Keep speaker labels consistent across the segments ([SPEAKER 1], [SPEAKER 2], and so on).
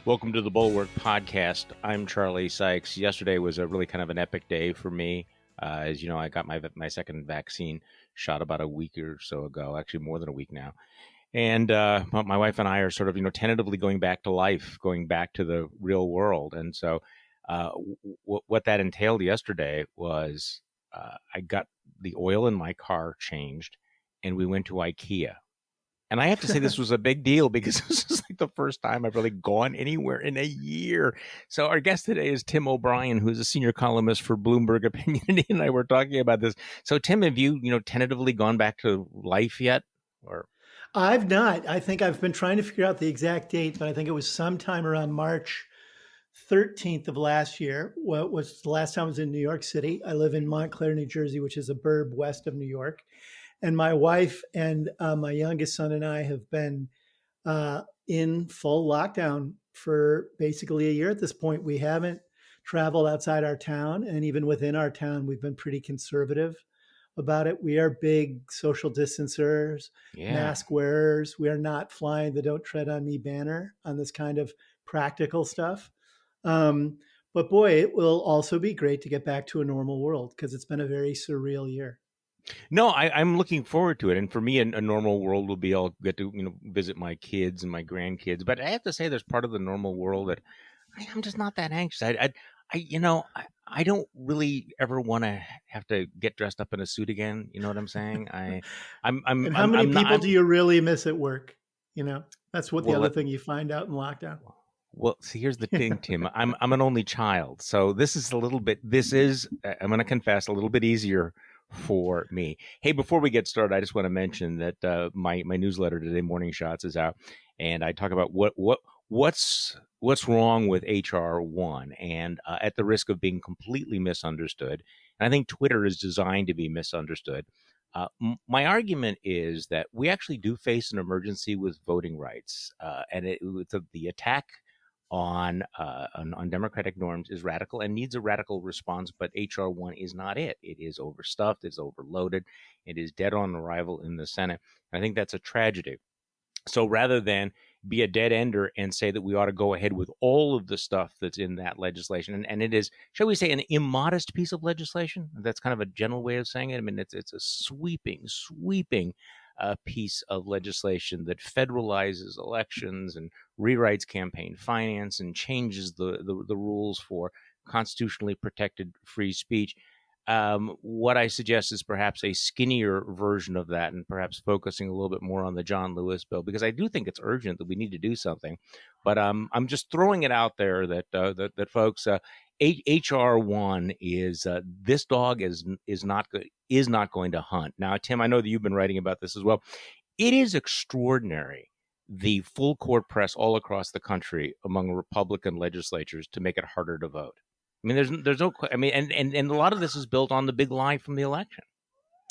[SPEAKER 1] Welcome to the Bulwark podcast. I'm Charlie Sykes. Yesterday was a really kind of an epic day for me. As you know, I got my second vaccine shot about a week or so ago, actually more than a week now. And my wife and I are sort of, tentatively going back to life, going back to the real world. And so what that entailed yesterday was I got the oil in my car changed, and we went to IKEA. And I have to say this was a big deal because this is like the first time I've really gone anywhere in a year. So our guest today is Tim O'Brien, who's a senior columnist for Bloomberg Opinion, and he and I were talking about this. So Tim, have you, tentatively gone back to life yet? Or
[SPEAKER 2] I've not. I think I've been trying to figure out the exact date, but I think it was sometime around March 13th of last year. What was the last time I was in New York City? I live in Montclair, New Jersey, which is a burb west of New York. And my wife and my youngest son and I have been in full lockdown for basically a year at this point. We haven't traveled outside our town, and even within our town, we've been pretty conservative about it. We are big social distancers, mask wearers. We are not flying the "Don't Tread on Me" banner on this kind of practical stuff. But boy, it will also be great to get back to a normal world because it's been a very surreal year.
[SPEAKER 1] No, I'm looking forward to it. And for me, a normal world will be I'll get to, visit my kids and my grandkids. But I have to say there's part of the normal world that I'm just not that anxious. I don't really ever want to have to get dressed up in a suit again. You know what I'm saying?
[SPEAKER 2] And how many people do you really miss at work? That's what the other thing you find out in lockdown.
[SPEAKER 1] Well, see, here's the thing, Tim. I'm an only child, so this is I'm going to confess, a little bit easier for me. Hey, before we get started, I just want to mention that my newsletter today, Morning Shots, is out, and I talk about what's wrong with HR1, and at the risk of being completely misunderstood. And I think Twitter is designed to be misunderstood. My argument is that we actually do face an emergency with voting rights, and the attack on democratic norms is radical and needs a radical response, but HR1 is not it. It is overstuffed, it's overloaded, it is dead on arrival in the Senate. I think that's a tragedy. So rather than be a dead ender and say that we ought to go ahead with all of the stuff that's in that legislation, and it is, shall we say, an immodest piece of legislation. That's kind of a general way of saying it. I mean, it's a sweeping piece of legislation that federalizes elections and rewrites campaign finance and changes the rules for constitutionally protected free speech. What I suggest is perhaps a skinnier version of that, and perhaps focusing a little bit more on the John Lewis bill, because I do think it's urgent that we need to do something. But I'm just throwing it out there that folks, HR1 is this dog is not going to hunt. Now, Tim, I know that you've been writing about this as well. It is extraordinary, the full court press all across the country among Republican legislatures to make it harder to vote. I mean, there's no. I mean, and a lot of this is built on the big lie from the election.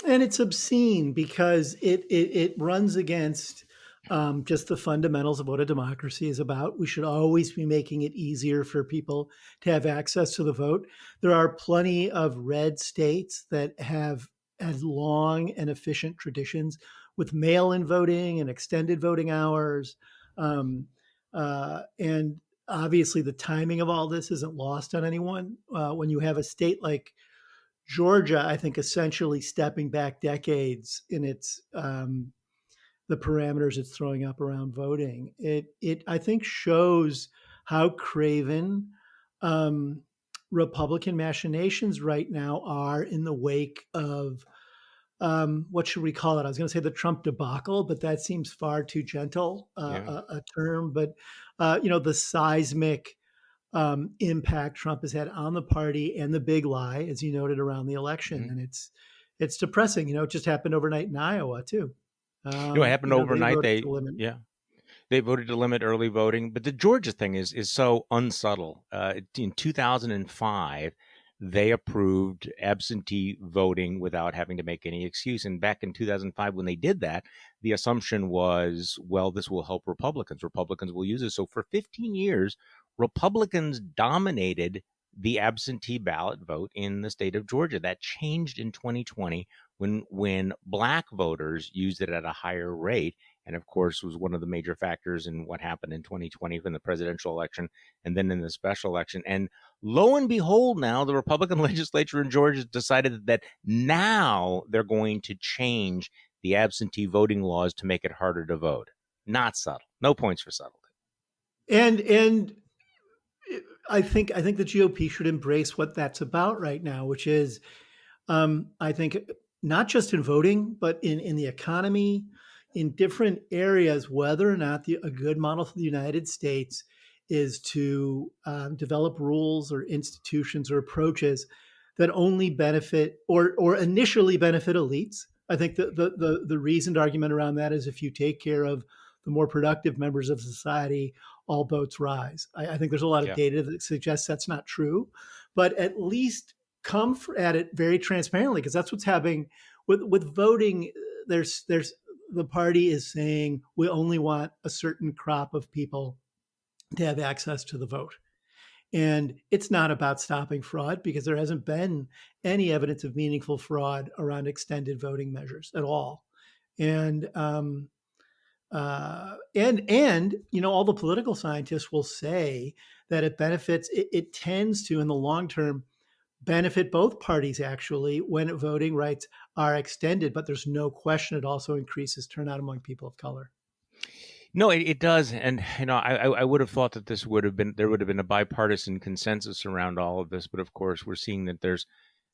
[SPEAKER 2] And it's obscene because it runs against just the fundamentals of what a democracy is about. We should always be making it easier for people to have access to the vote. There are plenty of red states that have had long and efficient traditions with mail-in voting and extended voting hours. And obviously, the timing of all this isn't lost on anyone. When you have a state like Georgia, I think essentially stepping back decades in its the parameters it's throwing up around voting, it I think shows how craven Republican machinations right now are in the wake of what should we call it? I was going to say the Trump debacle, but that seems far too gentle a term. But the seismic impact Trump has had on the party and the big lie, as you noted, around the election, and it's depressing. It just happened overnight in Iowa too.
[SPEAKER 1] It happened overnight. They voted to limit early voting, but the Georgia thing is so unsubtle. In 2005. They approved absentee voting without having to make any excuse. And back in 2005, when they did that, the assumption was, well, this will help Republicans. Republicans will use it. So for 15 years, Republicans dominated the absentee ballot vote in the state of Georgia. That changed in 2020 when black voters used it at a higher rate, and of course was one of the major factors in what happened in 2020 in the presidential election and then in the special election. And lo and behold, now the Republican legislature in Georgia decided that now they're going to change the absentee voting laws to make it harder to vote. Not subtle. No points for subtlety.
[SPEAKER 2] And I think the GOP should embrace what that's about right now, which is, I think, not just in voting, but in the economy, in different areas, whether or not a good model for the United States is to develop rules or institutions or approaches that only benefit or initially benefit elites. I think the reasoned argument around that is if you take care of the more productive members of society, all boats rise. I think there's a lot of data that suggests that's not true, but at least come at it very transparently, because that's what's happening with voting. There's the party is saying we only want a certain crop of people to have access to the vote. And it's not about stopping fraud, because there hasn't been any evidence of meaningful fraud around extended voting measures at all. And all the political scientists will say that it tends to, in the long term, benefit both parties actually when voting rights are extended, but there's no question it also increases turnout among people of color.
[SPEAKER 1] No, it does, and I would have thought that there would have been a bipartisan consensus around all of this, but of course we're seeing that there's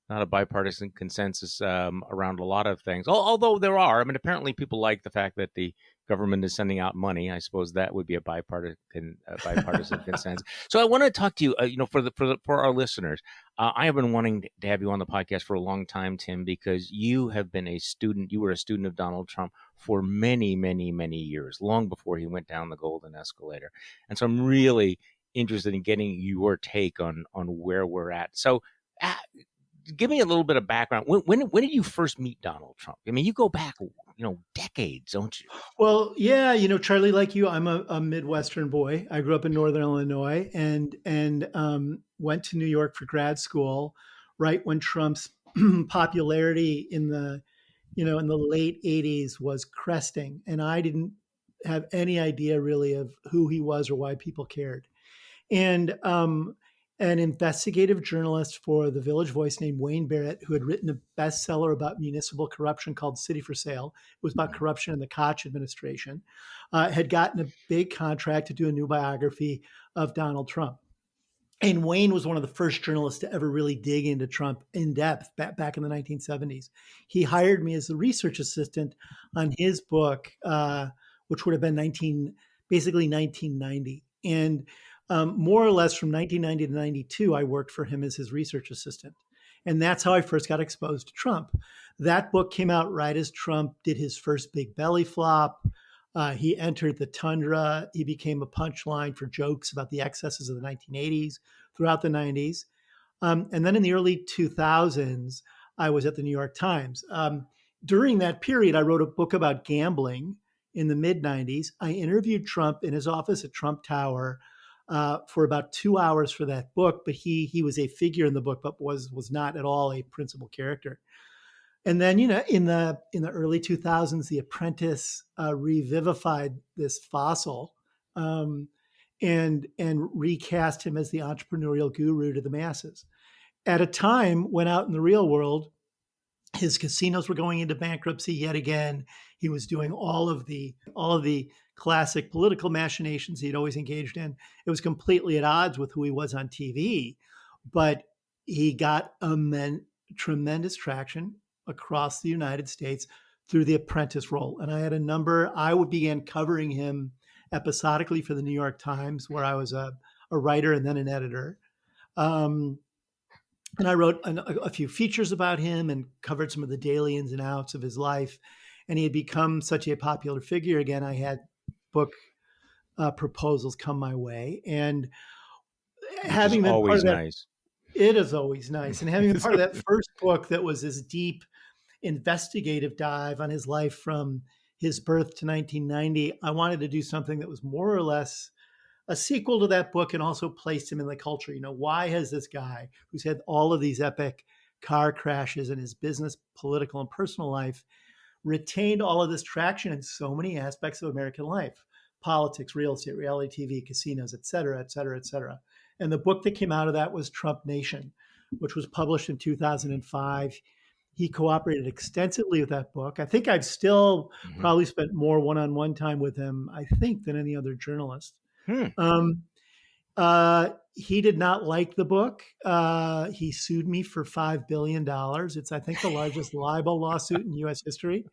[SPEAKER 1] not a bipartisan consensus around a lot of things. Although there are, apparently people like the fact that the government is sending out money. I suppose that would be a bipartisan consensus. So I want to talk to you, for our listeners. I have been wanting to have you on the podcast for a long time, Tim, because you have been a student. You were a student of Donald Trump for many, many, many years, long before he went down the golden escalator. And so I'm really interested in getting your take on where we're at. So give me a little bit of background. When did you first meet Donald Trump? You go back, decades, don't you?
[SPEAKER 2] Well, yeah, Charlie, like you, I'm a Midwestern boy. I grew up in Northern Illinois and went to New York for grad school right when Trump's popularity in the late 80s was cresting. And I didn't have any idea really of who he was or why people cared. And an investigative journalist for the Village Voice named Wayne Barrett, who had written a bestseller about municipal corruption called City for Sale. It was about corruption in the Koch administration, had gotten a big contract to do a new biography of Donald Trump. And Wayne was one of the first journalists to ever really dig into Trump in depth back in the 1970s. He hired me as the research assistant on his book, which would have been basically 1990. And more or less from 1990 to 92, I worked for him as his research assistant. And that's how I first got exposed to Trump. That book came out right as Trump did his first big belly flop. He entered the tundra. He became a punchline for jokes about the excesses of the 1980s throughout the 90s. And then in the early 2000s, I was at the New York Times. During that period, I wrote a book about gambling in the mid-90s. I interviewed Trump in his office at Trump Tower for about 2 hours for that book, but he was a figure in the book, but was not at all a principal character. And then, in the early 2000s, The Apprentice revivified this fossil and recast him as the entrepreneurial guru to the masses. At a time when out in the real world, his casinos were going into bankruptcy yet again. He was doing all of the classic political machinations he'd always engaged in. It was completely at odds with who he was on TV, but he got tremendous traction across the United States through the Apprentice role. And I began covering him episodically for the New York Times, where I was a writer and then an editor. And I wrote a few features about him and covered some of the daily ins and outs of his life. And he had become such a popular figure. Again, I had book proposals come my way. And having been
[SPEAKER 1] always
[SPEAKER 2] part of that,
[SPEAKER 1] nice.
[SPEAKER 2] It is always nice. And having been part of that first book that was this deep investigative dive on his life from his birth to 1990, I wanted to do something that was more or less a sequel to that book and also placed him in the culture. Why has this guy who's had all of these epic car crashes, and his business, political, and personal life retained all of this traction in so many aspects of American life: politics, real estate, reality TV, casinos, et cetera, et cetera, et cetera. And the book that came out of that was Trump Nation, which was published in 2005. He cooperated extensively with that book. I think I've still
[SPEAKER 1] Mhm.
[SPEAKER 2] probably spent more one-on-one time with him, I think, than any other journalist.
[SPEAKER 1] Hmm.
[SPEAKER 2] Um, he did not like the book. He sued me for $5 billion. It's, I think, the largest libel lawsuit in U.S. history.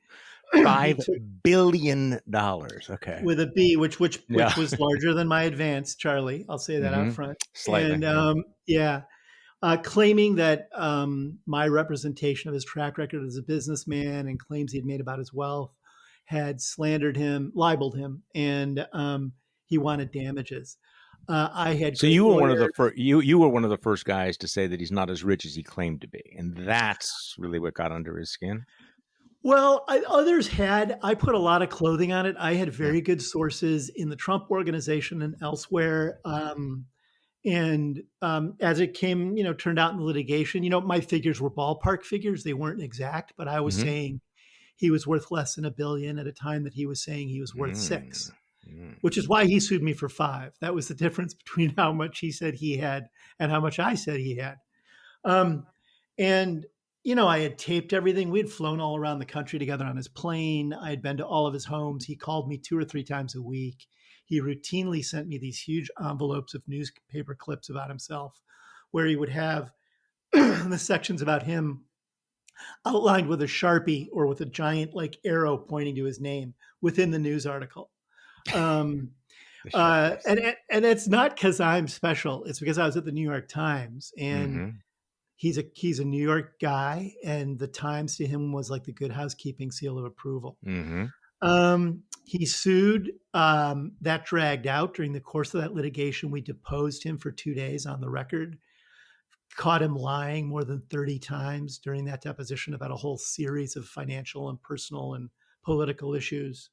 [SPEAKER 2] He
[SPEAKER 1] Five
[SPEAKER 2] took
[SPEAKER 1] billion dollars. Okay.
[SPEAKER 2] with a B, which
[SPEAKER 1] Yeah.
[SPEAKER 2] was larger than my advance, Charlie. I'll say that out
[SPEAKER 1] Hmm.
[SPEAKER 2] front.
[SPEAKER 1] Slightly.
[SPEAKER 2] And
[SPEAKER 1] Yeah.
[SPEAKER 2] yeah, claiming that my representation of his track record as a businessman and claims he'd made about his wealth had slandered him, libeled him, and he wanted damages. I had
[SPEAKER 1] So
[SPEAKER 2] great
[SPEAKER 1] you were one of the
[SPEAKER 2] lawyers.
[SPEAKER 1] first. You were one of the first guys to say that he's not as rich as he claimed to be, and that's really what got under his skin.
[SPEAKER 2] Well, others had. I put a lot of clothing on it. I had
[SPEAKER 1] Yeah.
[SPEAKER 2] very good sources in the Trump organization and elsewhere. And as it came, turned out in the litigation, my figures were ballpark figures. They weren't exact, but I was
[SPEAKER 1] Hmm.
[SPEAKER 2] saying he was worth less than $1 billion at a time that he was saying he was worth
[SPEAKER 1] Mm.
[SPEAKER 2] 6,
[SPEAKER 1] Mm.
[SPEAKER 2] which is why he sued me for 5. That was the difference between how much he said he had and how much I said he had. Um, and I had taped everything. We had flown all around the country together on his plane. I had been to all of his homes. He called me 2 or 3 times a week. He routinely sent me these huge envelopes of newspaper clips about himself, where he would have the sections about him outlined with a Sharpie or with a giant like arrow pointing to his name within the news article. Um,
[SPEAKER 1] The Sharpies.
[SPEAKER 2] and it's not because I'm special. It's because I was at the New York Times, and
[SPEAKER 1] Hmm.
[SPEAKER 2] he's a New York guy, and the Times to him was like the Good Housekeeping seal of approval.
[SPEAKER 1] Hmm.
[SPEAKER 2] He sued. That dragged out. During the course of that litigation, we deposed him for 2 days on the record, caught him lying more than 30 times during that deposition about a whole series of financial and personal and political issues.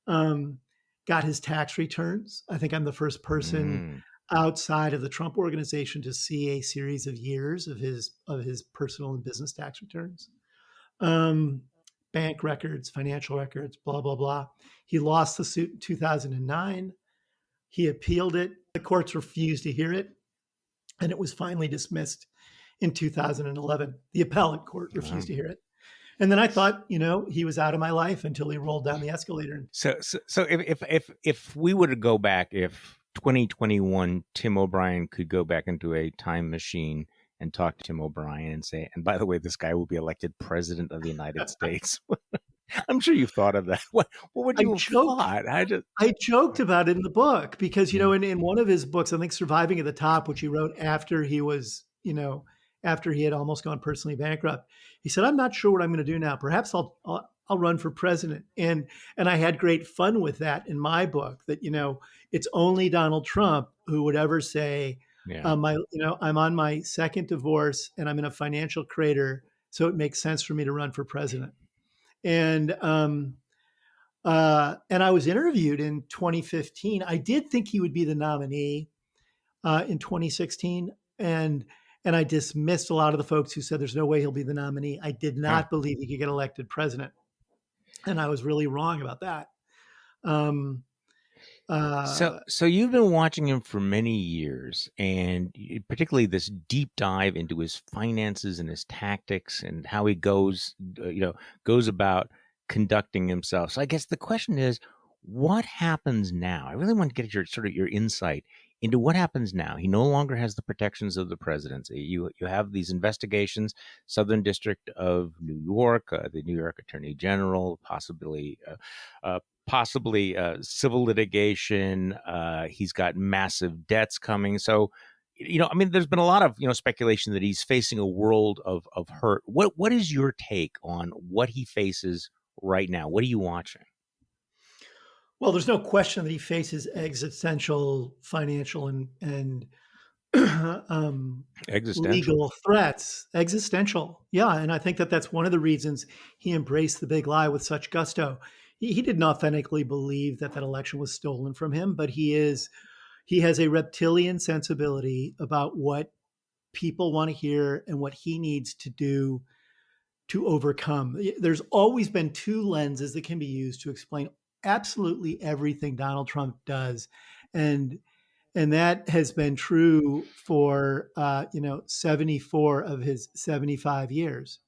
[SPEAKER 2] Um, got his tax returns. I think I'm the first person
[SPEAKER 1] Mm.
[SPEAKER 2] outside of the Trump organization to see a series of years of his personal and business tax returns. Um, Bank records, financial records, blah blah blah. He lost the suit in 2009. He appealed it. The courts refused to hear it, and it was finally dismissed in 2011. The appellate court
[SPEAKER 1] Wow.
[SPEAKER 2] refused to hear it. And then I thought, he was out of my life until he rolled down the escalator.
[SPEAKER 1] So if we were to go back, if 2021 Tim O'Brien could go back into a time machine and talk to Tim O'Brien and say, and by the way, this guy will be elected president of the United States. I'm sure you've thought of that. What would
[SPEAKER 2] I
[SPEAKER 1] you have
[SPEAKER 2] joked.
[SPEAKER 1] thought?
[SPEAKER 2] I joked about it in the book because,
[SPEAKER 1] Yeah.
[SPEAKER 2] in one of his books, I think Surviving at the Top, which he wrote after he was, after he had almost gone personally bankrupt, he said, "I'm not sure what I'm going to do now. Perhaps I'll run for president." And I had great fun with that in my book, that, it's only Donald Trump who would ever say,
[SPEAKER 1] Yeah.
[SPEAKER 2] I'm on my second divorce and I'm in a financial crater, so it makes sense for me to run for president. And and I was interviewed in 2015. I did think he would be the nominee in 2016, and I dismissed a lot of the folks who said there's no way he'll be the nominee. I did
[SPEAKER 1] Huh.
[SPEAKER 2] not believe he could get elected president, and I was really wrong about that. Um,
[SPEAKER 1] So you've been watching him for many years, and particularly this deep dive into his finances and his tactics and how he goes about conducting himself. So I guess the question is, what happens now? I really want to get your insight into what happens now. He no longer has the protections of the presidency. You have these investigations, Southern District of New York, the New York Attorney General, possibly civil litigation. He's got massive debts coming. So, I mean, there's been a lot of speculation that he's facing a world of hurt. What is your take on what he faces right now? What are you watching?
[SPEAKER 2] well, there's no question that he faces existential, financial, and
[SPEAKER 1] Existential.
[SPEAKER 2] legal threats. Existential, yeah, and I think that that's one of the reasons he embraced the big lie with such gusto. He didn't authentically believe that election was stolen from him, but he has a reptilian sensibility about what people want to hear and what he needs to do to overcome. There's always been two lenses that can be used to explain absolutely everything Donald Trump does, and that has been true for 74 of his 75 years.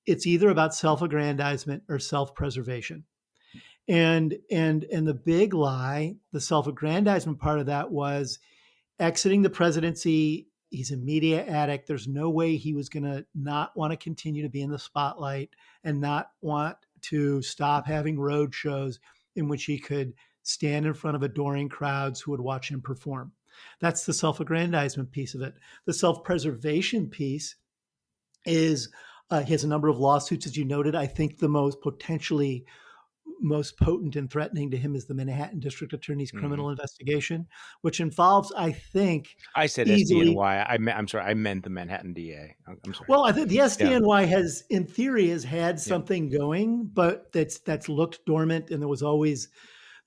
[SPEAKER 2] It's either about self-aggrandizement or self-preservation. And the big lie, the self-aggrandizement part of that, was exiting the presidency. He's a media addict. There's no way he was going to not want to continue to be in the spotlight and not want to stop having road shows in which he could stand in front of adoring crowds who would watch him perform. That's the self-aggrandizement piece of it. The self-preservation piece is he has a number of lawsuits, as you noted. I think the most potent and threatening to him is the Manhattan District Attorney's criminal investigation, which involves, I think,
[SPEAKER 1] I said
[SPEAKER 2] easily.
[SPEAKER 1] SDNY. I'm sorry. I meant the Manhattan DA. I'm sorry.
[SPEAKER 2] Well, I think the SDNY has, in theory, has had something going, but that's looked dormant, and there was always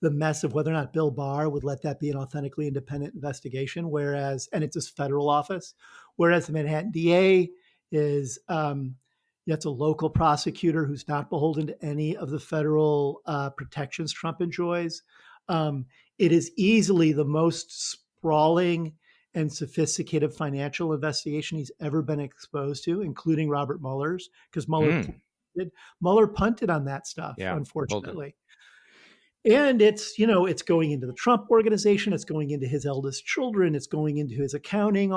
[SPEAKER 2] the mess of whether or not Bill Barr would let that be an authentically independent investigation. And it's a federal office, whereas the Manhattan DA is that's a local prosecutor who's not beholden to any of the federal protections Trump enjoys. It is easily the most sprawling and sophisticated financial investigation he's ever been exposed to, including Robert Mueller's, because Mueller punted on that stuff, unfortunately. And it's going into the Trump organization. It's going into his eldest children. It's going into his accounting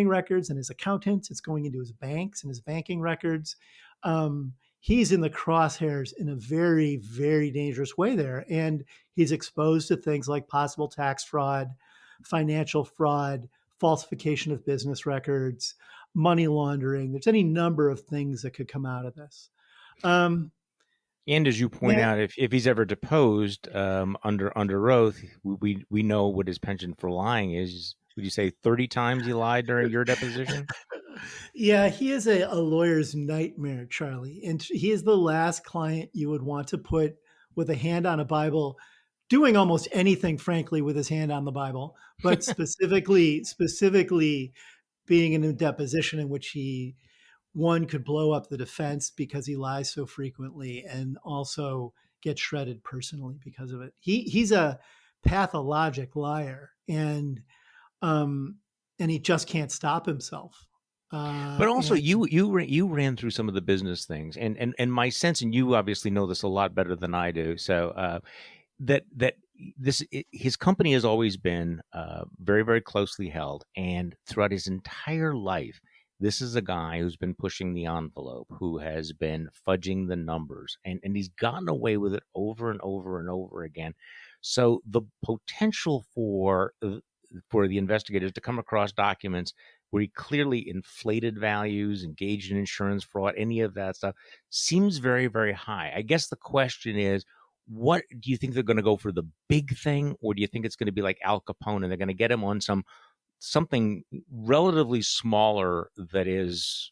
[SPEAKER 2] records and his accountants. It's going into his banks and his banking records. He's in the crosshairs in a very, very dangerous way there. And he's exposed to things like possible tax fraud, financial fraud, falsification of business records, money laundering. There's any number of things that could come out of this.
[SPEAKER 1] And as you point out, if he's ever deposed under oath, we know what his penchant for lying is. Would you say 30 times he lied during your deposition?
[SPEAKER 2] Yeah, he is a lawyer's nightmare, Charlie. And he is the last client you would want to put with a hand on a Bible, doing almost anything, frankly, with his hand on the Bible, but specifically being in a deposition in which one could blow up the defense because he lies so frequently, and also get shredded personally because of it. He's a pathologic liar, and he just can't stop himself.
[SPEAKER 1] But also, you ran through some of the business things, and my sense, and you obviously know this a lot better than I do. So his company has always been very, very closely held, and throughout his entire life, this is a guy who's been pushing the envelope, who has been fudging the numbers, and he's gotten away with it over and over and over again. So the potential for the investigators to come across documents where he clearly inflated values, engaged in insurance fraud, any of that stuff, seems very, very high. I guess the question is, what do you think they're going to go for, the big thing, or do you think it's going to be like Al Capone and they're going to get him on something relatively smaller that is,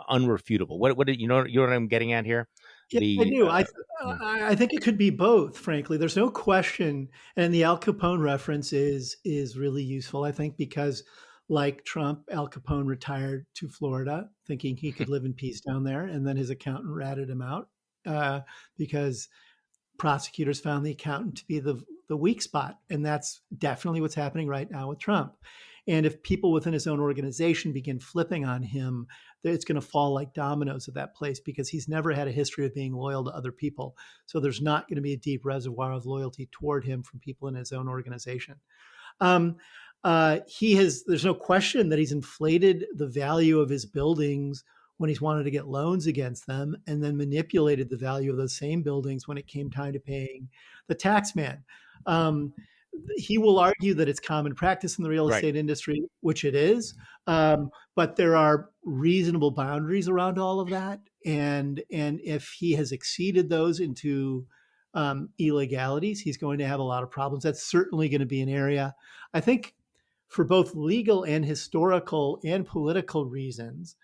[SPEAKER 1] unrefutable? What you know what I'm getting at here?
[SPEAKER 2] Yeah, I do. I think it could be both, frankly. There's no question. And the Al Capone reference is really useful, I think, because like Trump, Al Capone retired to Florida thinking he could live in peace down there. And then his accountant ratted him out because prosecutors found the accountant to be the weak spot. And that's definitely what's happening right now with Trump. And if people within his own organization begin flipping on him, it's going to fall like dominoes at that place, because he's never had a history of being loyal to other people. So there's not going to be a deep reservoir of loyalty toward him from people in his own organization. There's no question that he's inflated the value of his buildings when he's wanted to get loans against them, and then manipulated the value of those same buildings when it came time to paying the tax man. He will argue that it's common practice in the real estate industry, which it is, but there are reasonable boundaries around all of that. And if he has exceeded those into illegalities, he's going to have a lot of problems. That's certainly going to be an area, I think, for both legal and historical and political reasons.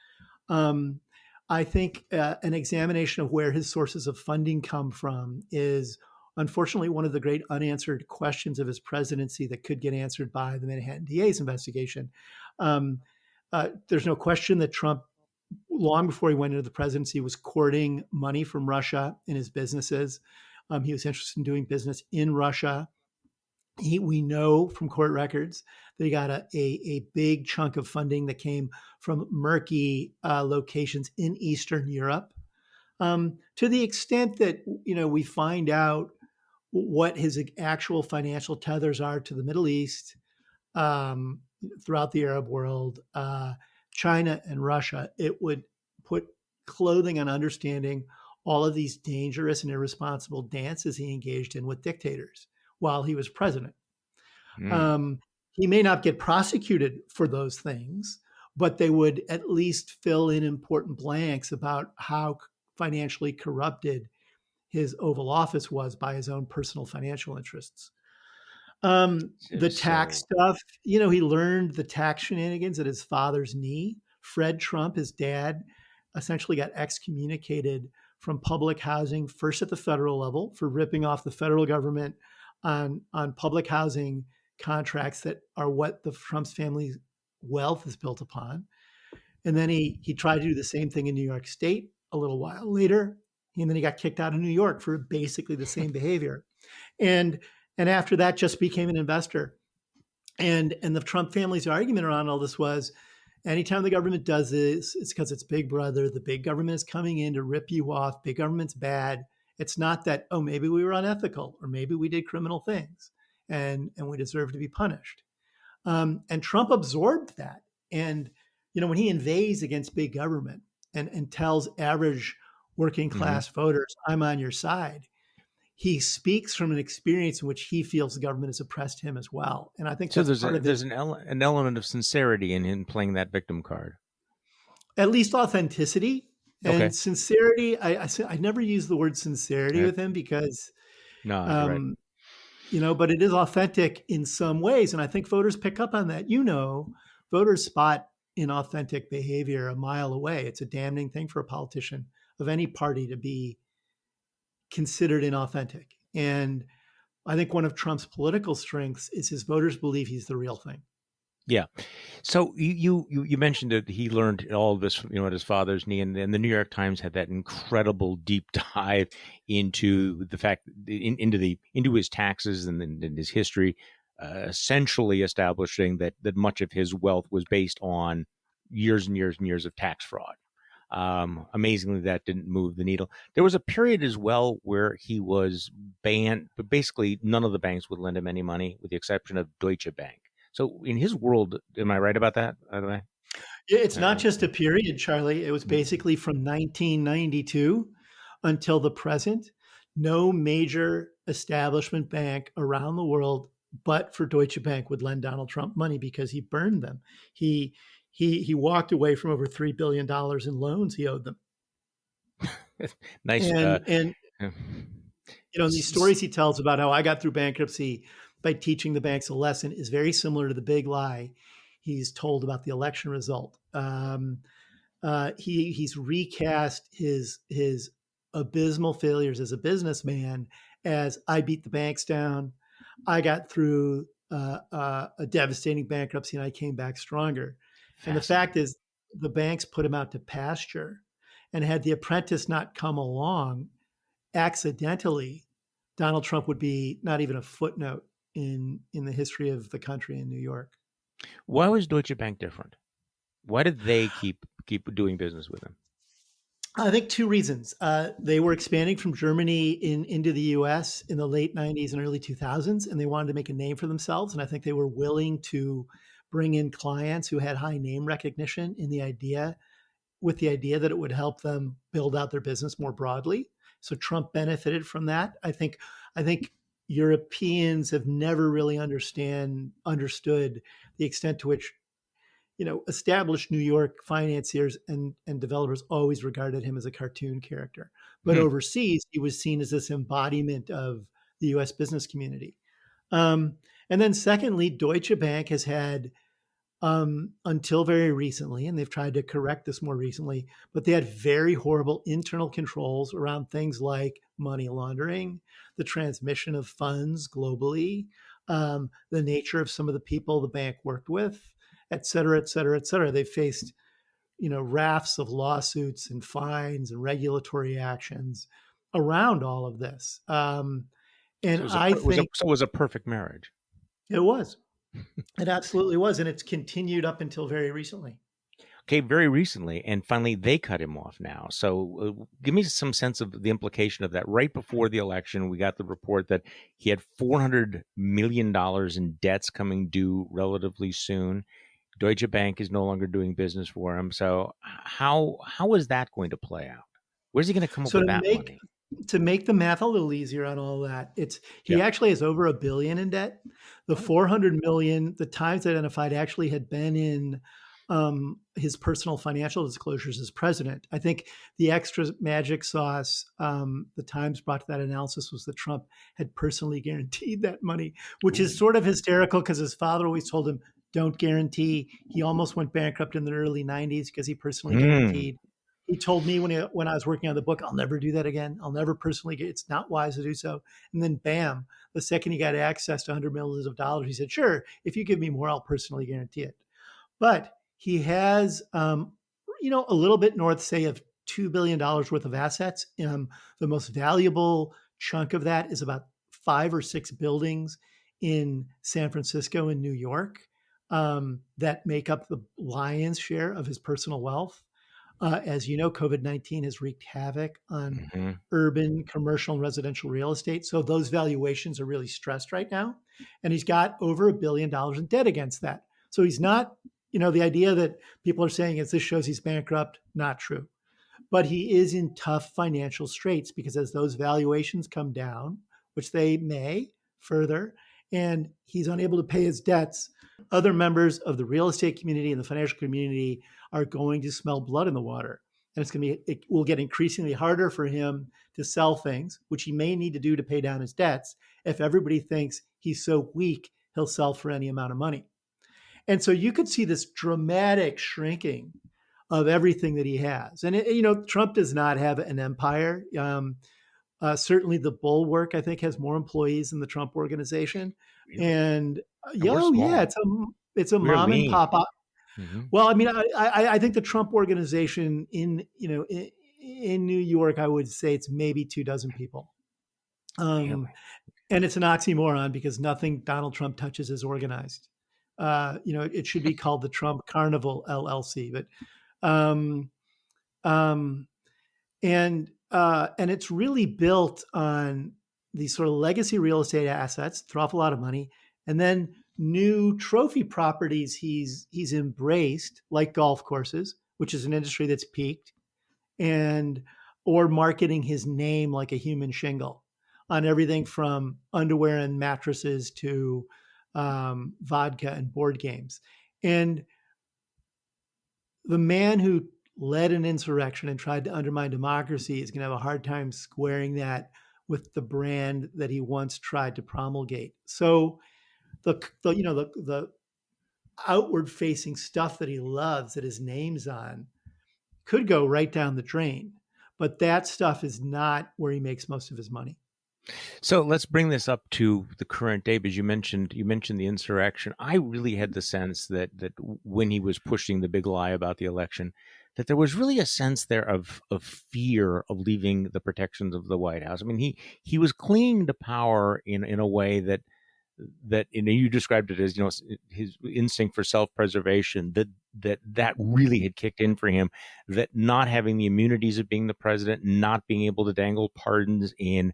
[SPEAKER 2] I think an examination of where his sources of funding come from is unfortunately one of the great unanswered questions of his presidency that could get answered by the Manhattan DA's investigation. Um, there's no question that Trump, long before he went into the presidency, was courting money from Russia in his businesses. He was interested in doing business in Russia. We know from court records that he got a big chunk of funding that came from murky locations in Eastern Europe. To the extent that we find out what his actual financial tethers are to the Middle East, um, throughout the Arab world, China and Russia, it would put clothing on understanding all of these dangerous and irresponsible dances he engaged in with dictators while he was president.
[SPEAKER 1] Mm.
[SPEAKER 2] Um, he may not get prosecuted for those things, but they would at least fill in important blanks about how financially corrupted his Oval Office was by his own personal financial interests. The tax
[SPEAKER 1] So,
[SPEAKER 2] stuff, he learned the tax shenanigans at his father's knee. Fred Trump, his dad, essentially got excommunicated from public housing, first at the federal level for ripping off the federal government on public housing contracts that are what the Trump's family's wealth is built upon. And then he tried to do the same thing in New York State a little while later. And then he got kicked out of New York for basically the same behavior. And and after that just became an investor. And the Trump family's argument around all this was anytime the government does this, it's because it's big brother. The big government is coming in to rip you off. Big government's bad. It's not that, oh, maybe we were unethical or maybe we did criminal things and we deserve to be punished. And Trump absorbed that. And, when he inveighs against big government and tells average working
[SPEAKER 1] mhm.
[SPEAKER 2] class voters, I'm on your side, he speaks from an experience in which he feels the government has oppressed him as well. And I think
[SPEAKER 1] So
[SPEAKER 2] that's
[SPEAKER 1] there's
[SPEAKER 2] part
[SPEAKER 1] a
[SPEAKER 2] of his,
[SPEAKER 1] there's an element of sincerity in him playing that victim card.
[SPEAKER 2] at least authenticity
[SPEAKER 1] Okay.
[SPEAKER 2] and sincerity. I never use the word sincerity
[SPEAKER 1] Uh,
[SPEAKER 2] with him because,
[SPEAKER 1] no, you're right.
[SPEAKER 2] um, but it is authentic in some ways. And I think voters pick up on that. Voters spot inauthentic behavior a mile away. It's a damning thing for a politician of any party to be considered inauthentic. And I think one of Trump's political strengths is his voters believe he's the real thing.
[SPEAKER 1] Yeah. So you mentioned that he learned all of this, at his father's knee, and the New York Times had that incredible deep dive into the fact into his taxes and his history, essentially establishing that much of his wealth was based on years and years and years of tax fraud. Amazingly, that didn't move the needle. There was a period as well where he was banned, but basically none of the banks would lend him any money, with the exception of Deutsche Bank. So in his world, am I right about that? By the way,
[SPEAKER 2] Yeah, it's not
[SPEAKER 1] uh,
[SPEAKER 2] just a period, Charlie. It was basically from 1992 until the present. No major establishment bank around the world, but for Deutsche Bank, would lend Donald Trump money because he burned them. He he walked away from over $3 billion in loans he owed them.
[SPEAKER 1] nice.
[SPEAKER 2] And these stories he tells about how I got through bankruptcy by teaching the banks a lesson is very similar to the big lie he's told about the election result. He's recast his abysmal failures as a businessman as I beat the banks down, I got through a devastating bankruptcy, and I came back stronger. And the fact
[SPEAKER 1] Fascinating.
[SPEAKER 2] is, the banks put him out to pasture, and had the apprentice not come along accidentally, Donald Trump would be not even a footnote in the history of the country in New York.
[SPEAKER 1] Why was Deutsche Bank different? Why did they keep doing business with him?
[SPEAKER 2] I think two reasons. They were expanding from Germany into the U.S. in the late '90s and early 2000s, and they wanted to make a name for themselves. And I think they were willing to bring in clients who had high name recognition with the idea that it would help them build out their business more broadly. So Trump benefited from that. I think Europeans have never really understood the extent to which established New York financiers and developers always regarded him as a cartoon character. But
[SPEAKER 1] Hmm.
[SPEAKER 2] overseas, he was seen as this embodiment of the US business community. And then, secondly, Deutsche Bank has had, until very recently, and they've tried to correct this more recently, but they had very horrible internal controls around things like money laundering, the transmission of funds globally, the nature of some of the people the bank worked with. et cetera, et cetera, et cetera. They faced, rafts of lawsuits and fines and regulatory actions around all of this.
[SPEAKER 1] So
[SPEAKER 2] And I think
[SPEAKER 1] it was a perfect marriage.
[SPEAKER 2] it was. It absolutely was. And it's continued up until very recently.
[SPEAKER 1] Okay, very recently, and finally they cut him off now. So give me some sense of the implication of that. Right before the election, we got the report that he had $400 million in debts coming due relatively soon. Deutsche Bank is no longer doing business for him. So how is that going to play out? Where's he going to come up
[SPEAKER 2] So
[SPEAKER 1] with that money?
[SPEAKER 2] to make the math a little easier on all that, he
[SPEAKER 1] Yeah.
[SPEAKER 2] actually has over $1 billion in debt. The
[SPEAKER 1] Oh.
[SPEAKER 2] 400 million, the times identified, actually had been in his personal financial disclosures as president. I think the extra magic sauce the Times brought to that analysis was that Trump had personally guaranteed that money, which is
[SPEAKER 1] Ooh.
[SPEAKER 2] sort of hysterical because his father always told him, "Don't guarantee." He almost went bankrupt in the early '90s because he personally
[SPEAKER 1] Hmm.
[SPEAKER 2] guaranteed. He told me when I was working on the book, "I'll never do that again. I'll never personally get. It's not wise to do so." And then, bam! The second he got access to hundred millions of dollars, he said, "Sure, if you give me more, I'll personally guarantee it." But he has, a little bit north, say, of $2 billion worth of assets. The most valuable chunk of that is about 5 or 6 buildings in San Francisco and New York that make up the lion's share of his personal wealth. As you know, COVID-19 has wreaked havoc on
[SPEAKER 1] Hmm.
[SPEAKER 2] urban, commercial, and residential real estate. So those valuations are really stressed right now. And he's got over $1 billion in debt against that. So he's not, the idea that people are saying is this shows he's bankrupt, not true. But he is in tough financial straits because as those valuations come down, which they may further, and he's unable to pay his debts, other members of the real estate community and the financial community are going to smell blood in the water. And it will get increasingly harder for him to sell things, which he may need to do to pay down his debts, if everybody thinks he's so weak, he'll sell for any amount of money. And so you could see this dramatic shrinking of everything that he has. And, Trump does not have an empire. Certainly the Bulwark, I think, has more employees than the Trump organization.
[SPEAKER 1] Really?
[SPEAKER 2] And,
[SPEAKER 1] And we're
[SPEAKER 2] yeah,
[SPEAKER 1] small.
[SPEAKER 2] it's a
[SPEAKER 1] We're
[SPEAKER 2] mom and
[SPEAKER 1] lean.
[SPEAKER 2] pop.
[SPEAKER 1] Hmm.
[SPEAKER 2] Well, I mean, I think the Trump organization in New York, I would say it's maybe 24 people.
[SPEAKER 1] Really?
[SPEAKER 2] And it's an oxymoron because nothing Donald Trump touches is organized. It should be called the Trump Carnival LLC, but um, um, and it's really built on these sort of legacy real estate assets, throw off a lot of money, and then new trophy properties he's embraced, like golf courses, which is an industry that's peaked, and or marketing his name like a human shingle on everything from underwear and mattresses to vodka and board games. And the man who led an insurrection and tried to undermine democracy is going to have a hard time squaring that with the brand that he once tried to promulgate. So the outward facing stuff that he loves, that his name's on, could go right down the drain. But that stuff is not where he makes most of his money.
[SPEAKER 1] So let's bring this up to the current day, because you mentioned the insurrection. I really had the sense that when he was pushing the big lie about the election, that there was really a sense there of fear of leaving the protections of the White House. I mean, he was clinging to power in a way that you described it as his instinct for self-preservation, that really had kicked in for him, that not having the immunities of being the president, not being able to dangle pardons in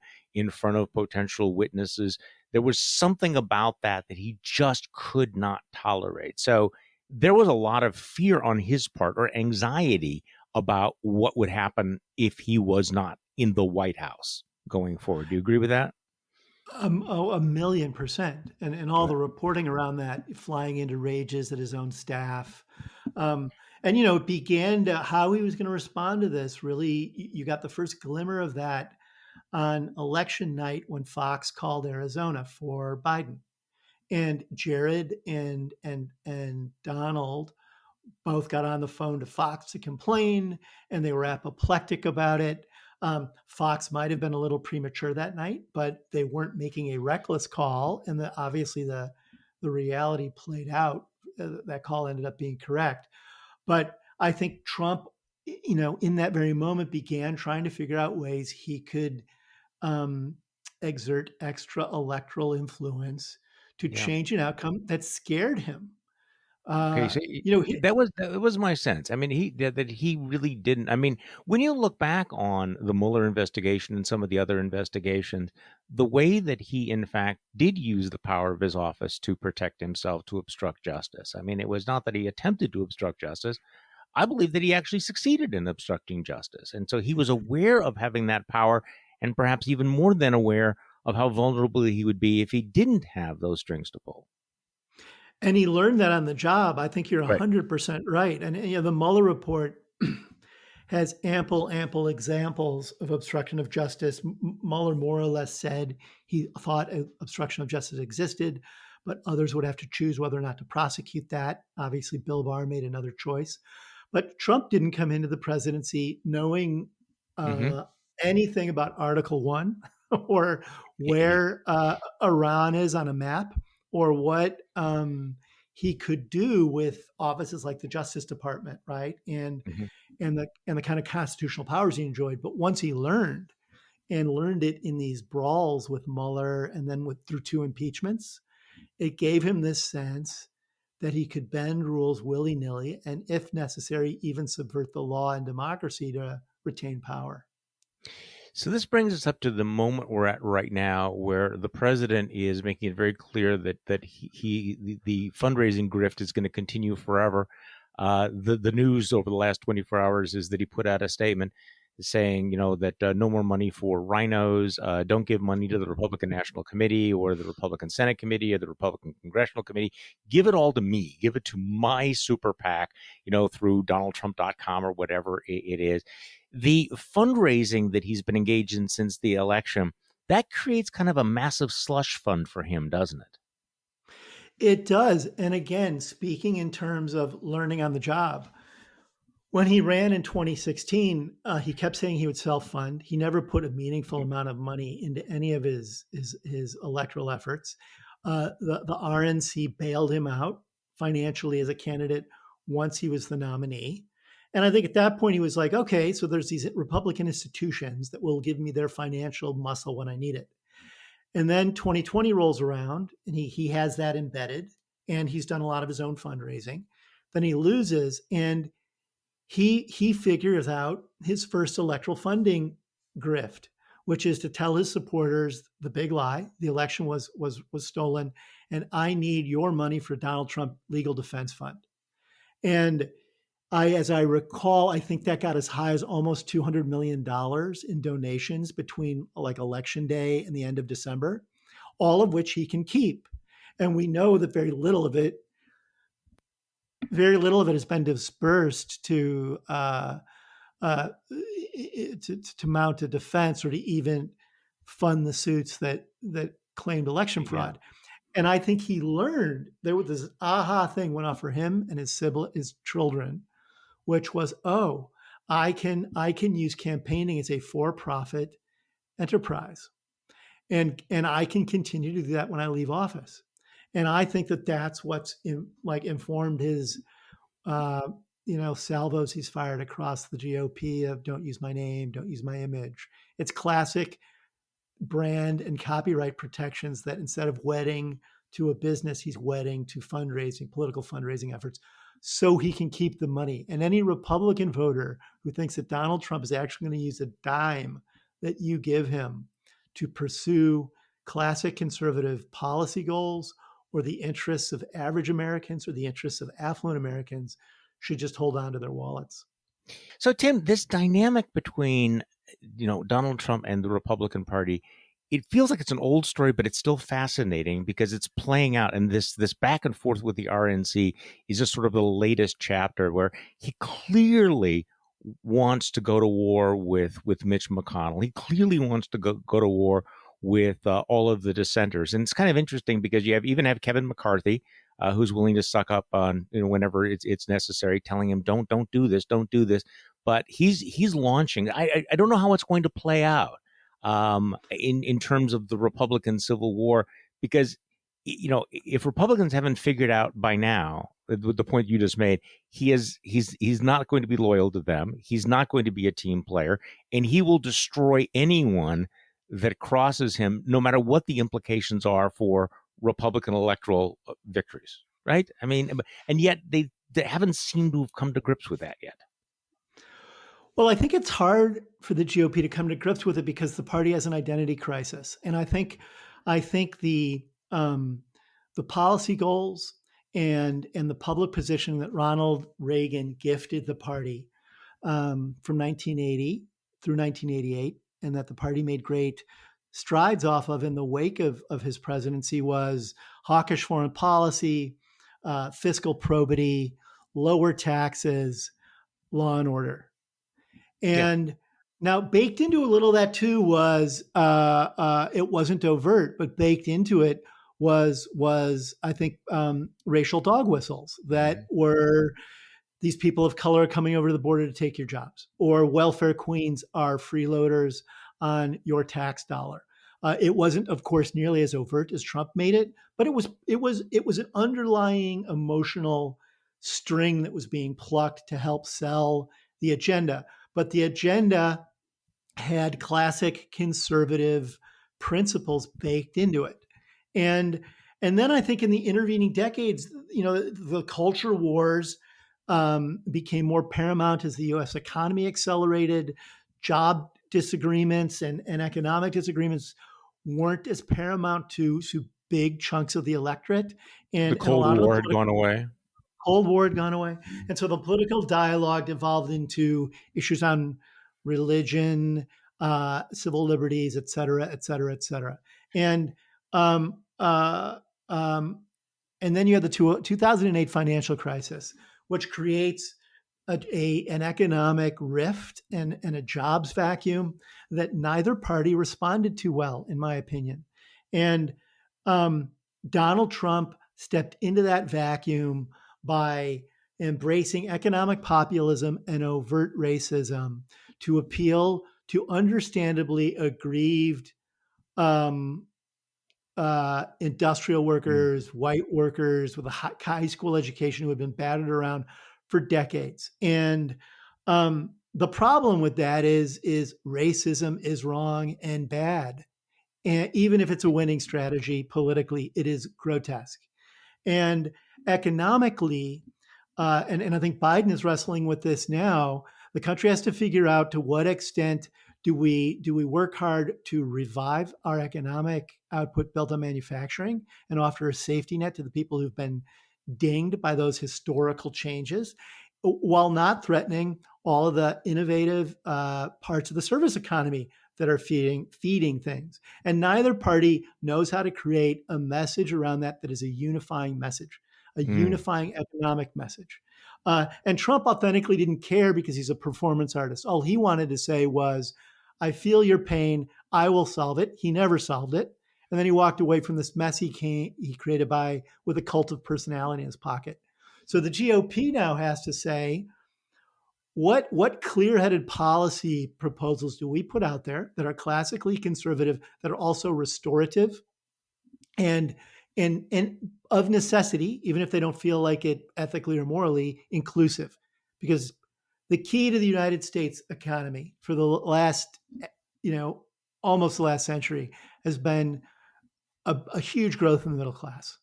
[SPEAKER 1] front of potential witnesses, there was something about that he just could not tolerate. So there was a lot of fear on his part, or anxiety about what would happen if he was not in the White House going forward. Do you agree with that?
[SPEAKER 2] Oh, 1,000,000%. And all
[SPEAKER 1] Good.
[SPEAKER 2] the reporting around that, flying into rages at his own staff. Um, it began to how he was going to respond to this. Really, you got the first glimmer of that on election night when Fox called Arizona for Biden. And Jared and Donald both got on the phone to Fox to complain, and they were apoplectic about it. Fox might have been a little premature that night, but they weren't making a reckless call, and obviously the reality played out that call ended up being correct. But I think Trump, in that very moment, began trying to figure out ways he could um, exert extra electoral influence to
[SPEAKER 1] Yeah.
[SPEAKER 2] change an outcome that scared him.
[SPEAKER 1] Okay,
[SPEAKER 2] Uh,
[SPEAKER 1] so
[SPEAKER 2] he,
[SPEAKER 1] that was my sense. I mean, that he really didn't. I mean, when you look back on the Mueller investigation and some of the other investigations, the way that he in fact did use the power of his office to protect himself, to obstruct justice. I mean, it was not that he attempted to obstruct justice. I believe that he actually succeeded in obstructing justice, and so he was aware of having that power, and perhaps even more than aware of how vulnerable he would be if he didn't have those strings to pull.
[SPEAKER 2] and he learned that on the job. I think you're
[SPEAKER 1] Right.
[SPEAKER 2] 100% right. And the Mueller report has ample examples of obstruction of justice. Mueller more or less said he thought obstruction of justice existed, but others would have to choose whether or not to prosecute that. Obviously, Bill Barr made another choice. But Trump didn't come into the presidency knowing
[SPEAKER 1] Hmm.
[SPEAKER 2] uh, anything about Article 1 or where Iran is on a map or what he could do with offices like the Justice Department, right? And the kind of constitutional powers he enjoyed. But once he learned it in these brawls with Mueller and then through two impeachments, it gave him this sense that he could bend rules willy-nilly and, if necessary, even subvert the law and democracy to retain power.
[SPEAKER 1] So this brings us up to the moment we're at right now, where the president is making it very clear that the fundraising grift is going to continue forever. The news over the last 24 hours is that he put out a statement saying, that no more money for rhinos. Don't give money to the Republican National Committee or the Republican Senate Committee or the Republican Congressional Committee. Give it all to me. Give it to my super PAC, through DonaldTrump.com or whatever it is. The fundraising that he's been engaged in since the election, that creates kind of a massive slush fund for him, doesn't it?
[SPEAKER 2] It does. And again, speaking in terms of learning on the job, when he ran in 2016, he kept saying he would self-fund. He never put a meaningful amount of money into any of his electoral efforts. The RNC bailed him out financially as a candidate once he was the nominee. And I think at that point he was like, okay, so there's these Republican institutions that will give me their financial muscle when I need it. And then 2020 rolls around and he has that embedded and he's done a lot of his own fundraising. Then he loses and he figures out his first electoral funding grift, which is to tell his supporters the big lie: the election was stolen, and I need your money for Donald Trump legal defense fund. And as I recall, I think that got as high as almost $200 million in donations between like election day and the end of December, all of which he can keep. And we know that very little of it has been dispersed uh, to mount a defense or to even fund the suits that claimed election
[SPEAKER 1] Yeah.
[SPEAKER 2] fraud. And I think he learned there was this aha thing went off for him and his children, which was, oh, I can use campaigning as a for-profit enterprise, and I can continue to do that when I leave office. And I think that that's what's informed his uh, salvos he's fired across the GOP of "Don't use my name, don't use my image." It's classic brand and copyright protections that instead of wedding to a business, he's wedding to fundraising, political fundraising efforts, so he can keep the money. And any Republican voter who thinks that Donald Trump is actually going to use a dime that you give him to pursue classic conservative policy goals or the interests of average Americans or the interests of affluent Americans should just hold on to their wallets.
[SPEAKER 1] So, Tim, this dynamic between Donald Trump and the Republican Party, it feels like it's an old story, but it's still fascinating because it's playing out, and this back and forth with the RNC is just sort of the latest chapter where he clearly wants to go to war with Mitch McConnell. He clearly wants to go to war with all of the dissenters, and it's kind of interesting because you have Kevin McCarthy, who's willing to suck up on whenever it's necessary, telling him don't do this, don't do this. But he's launching. I don't know how it's going to play out in terms of the Republican Civil War, because if Republicans haven't figured out by now with the point you just made, he's not going to be loyal to them. He's not going to be a team player, and he will destroy anyone that crosses him, no matter what the implications are for Republican electoral victories. Right? I mean, and yet they haven't seemed to have come to grips with that yet.
[SPEAKER 2] Well, I think it's hard for the GOP to come to grips with it because the party has an identity crisis, and I think the policy goals and the public position that Ronald Reagan gifted the party from 1980 through 1988, and that the party made great strides off of in the wake of his presidency was hawkish foreign policy, fiscal probity, lower taxes, law and order. And now baked into a little of that too was it wasn't overt, but baked into it was I think racial dog whistles that were these people of color coming over to the border to take your jobs, or welfare queens are freeloaders on your tax dollar. It wasn't, of course, nearly as overt as Trump made it, but it was an underlying emotional string that was being plucked to help sell the agenda. But the agenda had classic conservative principles baked into it. And then I think in the intervening decades, the culture wars became more paramount as the U.S. economy accelerated. Job disagreements and economic disagreements weren't as paramount to big chunks of the electorate. And
[SPEAKER 1] the Cold War had gone away.
[SPEAKER 2] Cold War had gone away. And so the political dialogue devolved into issues on religion, civil liberties, et cetera, et cetera, et cetera. And then you had the 2008 financial crisis, which creates an economic rift and a jobs vacuum that neither party responded to well, in my opinion. And Donald Trump stepped into that vacuum by embracing economic populism and overt racism to appeal to understandably aggrieved industrial workers, white workers with a high school education who had been battered around for decades. And the problem with that is racism is wrong and bad. And even if it's a winning strategy politically, it is grotesque. And economically, and I think Biden is wrestling with this now, the country has to figure out to what extent do we work hard to revive our economic output built on manufacturing and offer a safety net to the people who've been dinged by those historical changes, while not threatening all of the innovative parts of the service economy that are feeding things. And neither party knows how to create a message around that is a unifying message, a unifying economic message. And Trump authentically didn't care because he's a performance artist. All he wanted to say was, I feel your pain. I will solve it. He never solved it. And then he walked away from this mess he created with a cult of personality in his pocket. So the GOP now has to say, what clear-headed policy proposals do we put out there that are classically conservative, that are also restorative, and of necessity, even if they don't feel like it ethically or morally, inclusive? Because the key to the United States economy for the last, almost the last century has been a huge growth in the middle class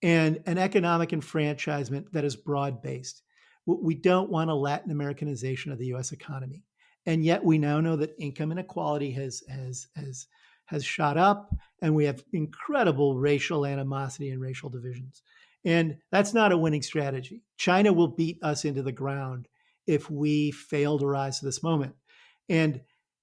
[SPEAKER 2] and an economic enfranchisement that is broad-based. We don't want a Latin Americanization of the U.S. economy. And yet we now know that income inequality has shot up, and we have incredible racial animosity and racial divisions. And that's not a winning strategy. China will beat us into the ground if we fail to rise to this moment. And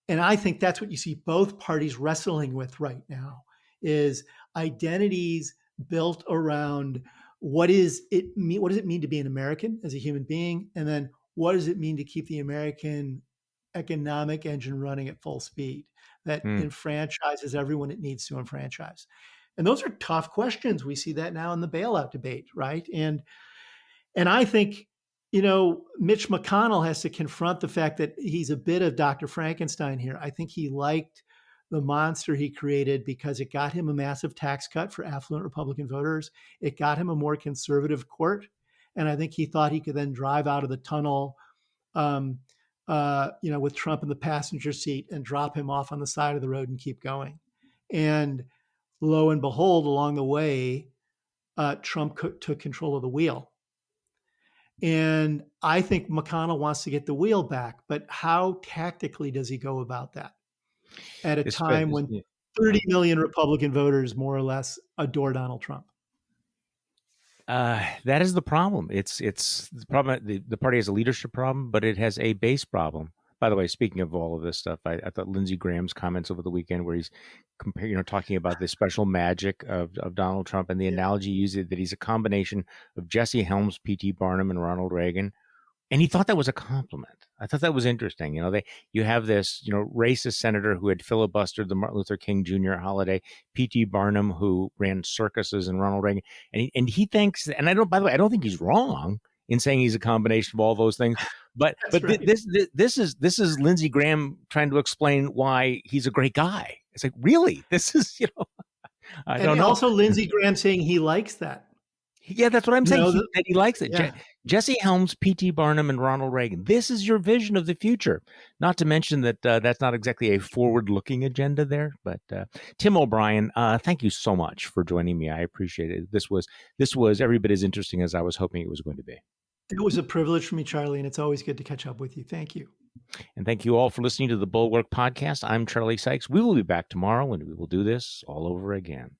[SPEAKER 2] I think that's what you see both parties wrestling with right now, is identities built around what does it mean to be an American as a human being? And then what does it mean to keep the American economic engine running at full speed that enfranchises everyone it needs to enfranchise? And those are tough questions. We see that now in the bailout debate, right? And I think, Mitch McConnell has to confront the fact that he's a bit of Dr. Frankenstein here. I think he liked the monster he created because it got him a massive tax cut for affluent Republican voters. It got him a more conservative court. and I think he thought he could then drive out of the tunnel, um, with Trump in the passenger seat and drop him off on the side of the road and keep going. And lo and behold, along the way, Trump took control of the wheel. And I think McConnell wants to get the wheel back, but how tactically does he go about that at a time when 30 million Republican voters more or less adore Donald Trump?
[SPEAKER 1] That is the problem. It's the problem. The party has a leadership problem, but it has a base problem. By the way, speaking of all of this stuff, I thought Lindsey Graham's comments over the weekend, where he's talking about the special magic of Donald Trump, and the analogy used that he's a combination of Jesse Helms, P.T. Barnum, and Ronald Reagan. And he thought that was a compliment. I thought that was interesting. You have this, racist senator who had filibustered the Martin Luther King Jr. holiday, P.T. Barnum, who ran circuses, and Ronald Reagan. And he thinks, and by the way, I don't think he's wrong in saying he's a combination of all those things. But right. This is Lindsey Graham trying to explain why he's a great guy. It's like, really? This is, I don't know.
[SPEAKER 2] And also Lindsey Graham saying he likes that.
[SPEAKER 1] Yeah, that's what I'm saying. That he likes it. Yeah. Jesse Helms, P.T. Barnum, and Ronald Reagan. This is your vision of the future. Not to mention that that's not exactly a forward-looking agenda there. But Tim O'Brien, thank you so much for joining me. I appreciate it. This was every bit as interesting as I was hoping it was going to be.
[SPEAKER 2] It was a privilege for me, Charlie, and it's always good to catch up with you. Thank you.
[SPEAKER 1] And thank you all for listening to the Bulwark podcast. I'm Charlie Sykes. We will be back tomorrow, and we will do this all over again.